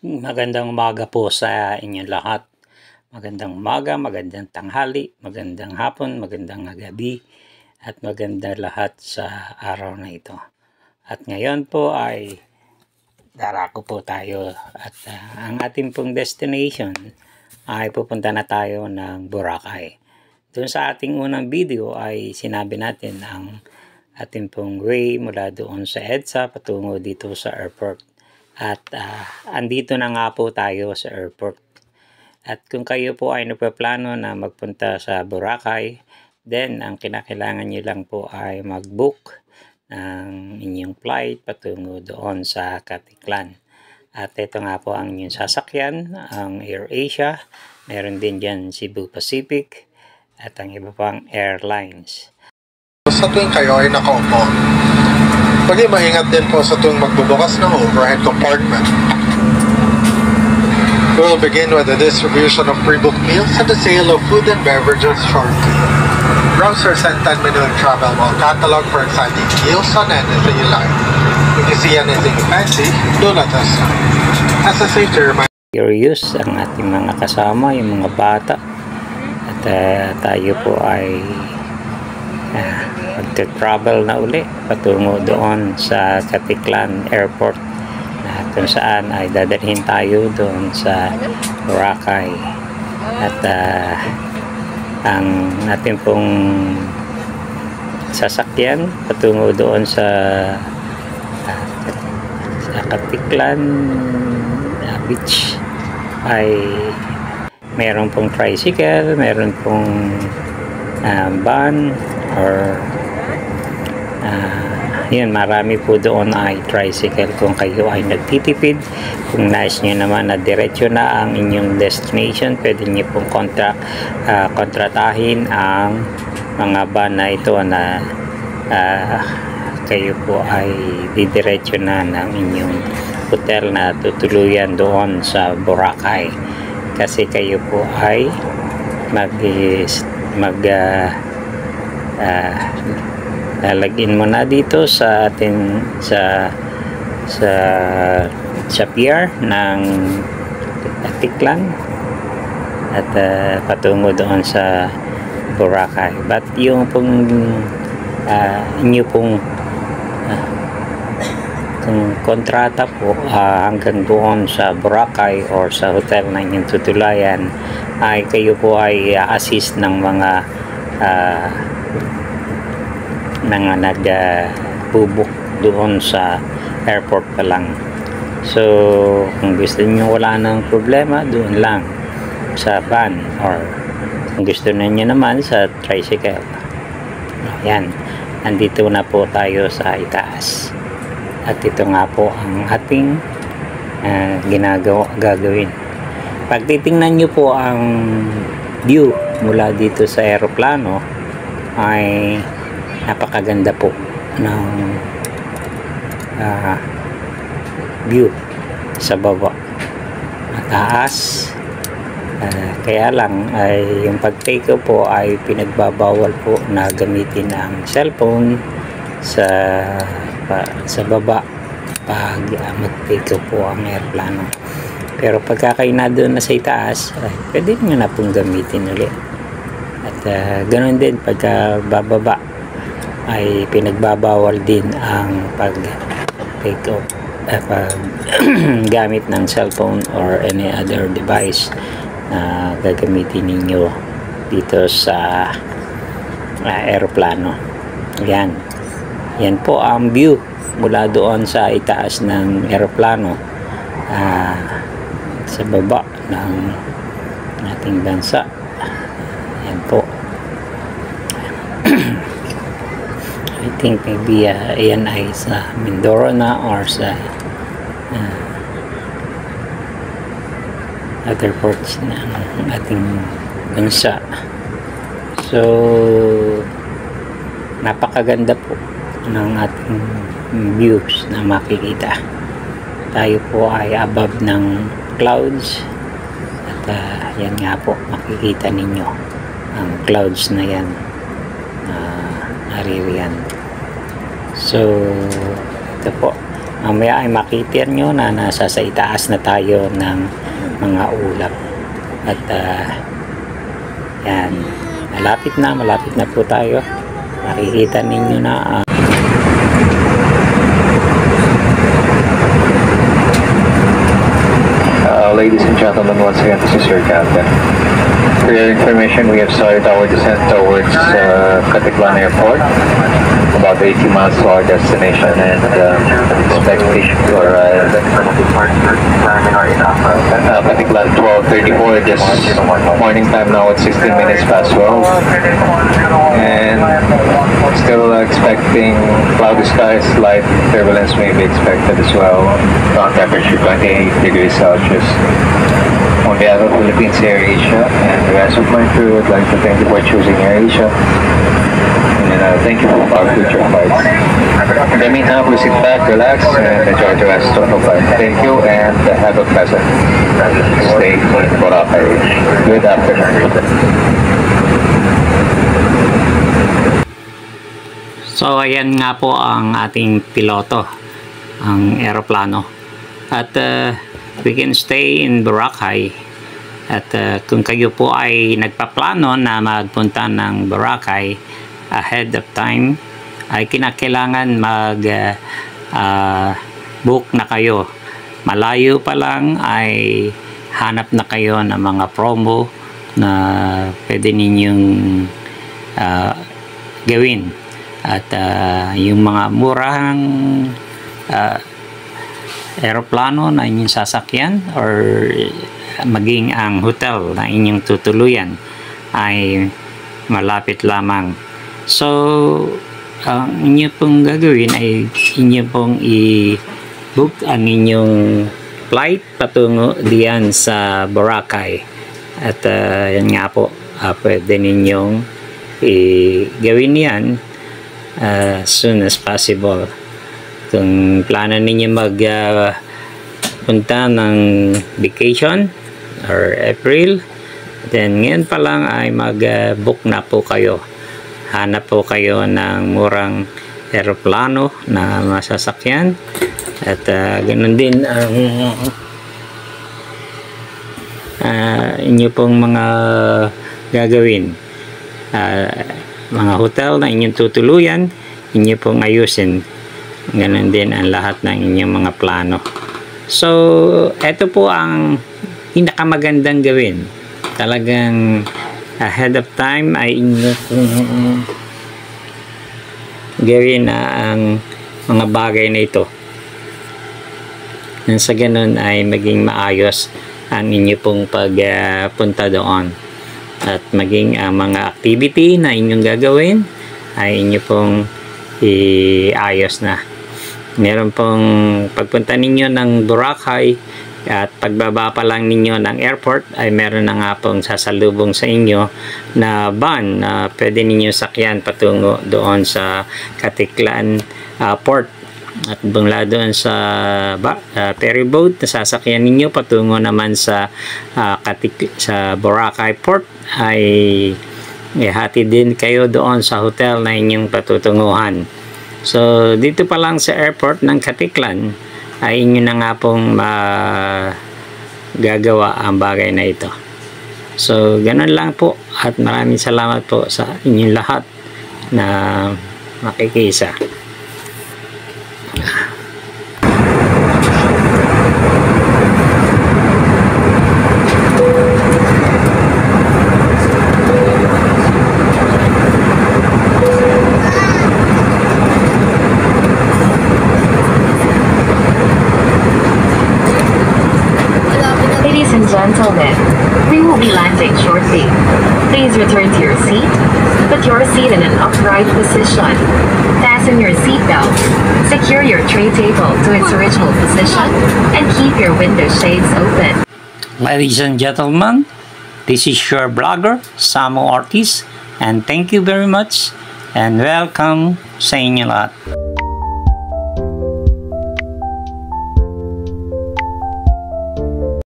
Magandang umaga po sa inyong lahat. Magandang umaga, magandang tanghali, magandang hapon, magandang gabi, at maganda lahat sa araw na ito. At ngayon po ay darako po tayo at ang ating pong destination ay pupunta na tayo ng Boracay. Doon sa ating unang video ay sinabi natin ang ating pong way mula doon sa EDSA patungo dito sa airport. At andito na nga po tayo sa airport. At kung kayo po ay nagpaplano na magpunta sa Boracay, then ang kinakailangan nyo lang po ay mag-book ng inyong flight patungo doon sa Caticlan. At ito nga po ang inyong sasakyan, ang AirAsia, meron din dyan Cebu Pacific, at ang iba pang airlines. Sa tuwing kayo ay nakaupo, maging maingat din po sa tuwing magbubukas ng overhead compartment. We will begin with the distribution of pre-booked meals and the sale of food and beverages shortly. Browse our 10-minute travel mall catalog for exciting deals on anything you like. If you see anything fancy, do let us know. As a safety reminder, Curious ang ating mga kasama, yung mga bata. At tayo po ay magte-travel na uli patungo doon sa Caticlan Airport, na kung saan ay dadalhin tayo doon sa Boracay. At ang ating pong sasakyan patungo doon sa Caticlan Beach ay meron pong tricycle, meron pong van, or yun, marami po doon ay tricycle kung kayo ay nagtitipid. Kung nais nyo naman na diretso na ang inyong destination, pwede nyo pong kontratahin ang mga van na ito na kayo po ay didiretso na ng inyong hotel na tutuluyan doon sa Boracay. Kasi kayo po ay lalagin mo na dito sa ating sa pier ng Caticlan at patungo doon sa Boracay. But yung pong inyo pong kung kontrata po hanggang doon sa Boracay or sa hotel na inyong tutulayan, ay kayo po ay assist ng mga nagbubuk doon sa airport pa lang. So kung gusto niyo wala nang problema, doon lang sa van, or kung gusto niyo naman sa tricycle. Ayan, andito na po tayo sa itaas. At ito nga po ang ating gagawin. Pag titingnan nyo po ang view mula dito sa aeroplano, ay napakaganda po ng view sa baba, mataas. Kaya lang ay yung pag-take off po ay pinagbabawal po na gamitin ang cellphone sa baba pag mag-take off po ang aeroplano. Pero pagka kayo na doon na sa itaas, pwede nyo na pong gamitin ulit. At ganoon din pagka bababa ay pinagbabawal din ang pag-take off, pag gamit ng cellphone or any other device na gagamitin ninyo dito sa aeroplano. Yan po ang view mula doon sa itaas ng aeroplano sa baba ng ating bansa. Yan po. I think maybe yan ay sa Mindoro na or sa other ports ng ating bansa. So napakaganda po ng ating views na makikita. Tayo po ay above ng clouds, at yan nga po, makikita ninyo ang clouds na yan, naririyan. So ito po, mamaya ay makikita nyo na nasa sa itaas na tayo ng mga ulap. At yan, malapit na po tayo. Makikita ninyo na ladies and gentlemen, once again, this is your captain. For your information, we have started our descent towards Caticlan Airport, about 80 miles to our destination, and expectation to arrive at Caticlan 12:34. Just morning time now at 16 minutes past 12, and still expecting cloudy skies. Light turbulence may be expected as well. Ground temperature 28 degrees Celsius. On behalf of Philippines Air Asia and the rest of my crew, I'd like to thank you for choosing Air Asia, and thank you for our future flights. In the meantime, please sit back, relax, and enjoy the rest of the flight. Thank you, and have a pleasant stay in Boracay. Good afternoon. So ayan nga po ang ating piloto, ang eroplano. At we can stay in Boracay. At kung kayo po ay nagpaplano na magpunta ng Boracay ahead of time, ay kinakailangan book na kayo. Malayo pa lang ay hanap na kayo ng mga promo na pwede ninyong gawin. At yung mga murang aeroplano na inyong sasakyan or maging ang hotel na inyong tutuluyan ay malapit lamang. So ang inyo pong gagawin ay inyo pong i-book ang inyong flight patungo diyan sa Boracay. At yan nga po, pwede ninyong i-gawin yan as soon as possible. Kung plano ninyo punta ng vacation or April, then ngayon pa lang ay mag-book na po kayo. Hanap po kayo ng murang aeroplano na masasakyan, at ganun din ang inyo pong mga gagawin. Mga hotel na inyong tutuluyan, inyo pong ayusin. Ganun din ang lahat ng inyong mga plano. So, ito po ang pinakamagandang gawin. Talagang ahead of time ay inyo pong gawin na ang mga bagay na ito. Nang sa ganun ay maging maayos ang inyo pong pagpunta doon. At maging ang mga activity na inyong gagawin ay inyo pong iayos na. Meron pong pagpunta ninyo ng Boracay at pagbaba pa lang ninyo ng airport ay meron na nga pong sasalubong sa inyo na van na pwede ninyo sakyan patungo doon sa Caticlan port. At mula doon sa ferry boat na sasakyan ninyo patungo naman sa Boracay port ay hatid din kayo doon sa hotel na inyong patutunguhan. So dito pa lang sa airport ng Caticlan ay inyo na nga pong gagawa ang bagay na ito. So ganun lang po, at maraming salamat po sa inyong lahat na makikisa. Gentlemen, we will be landing shortly. Please return to your seat. Put your seat in an upright position. Fasten your seatbelt. Secure your tray table to its original position and keep your window shades open. Ladies and gentlemen, this is your blogger, Samo Ortiz, and thank you very much and welcome sa inyo lahat.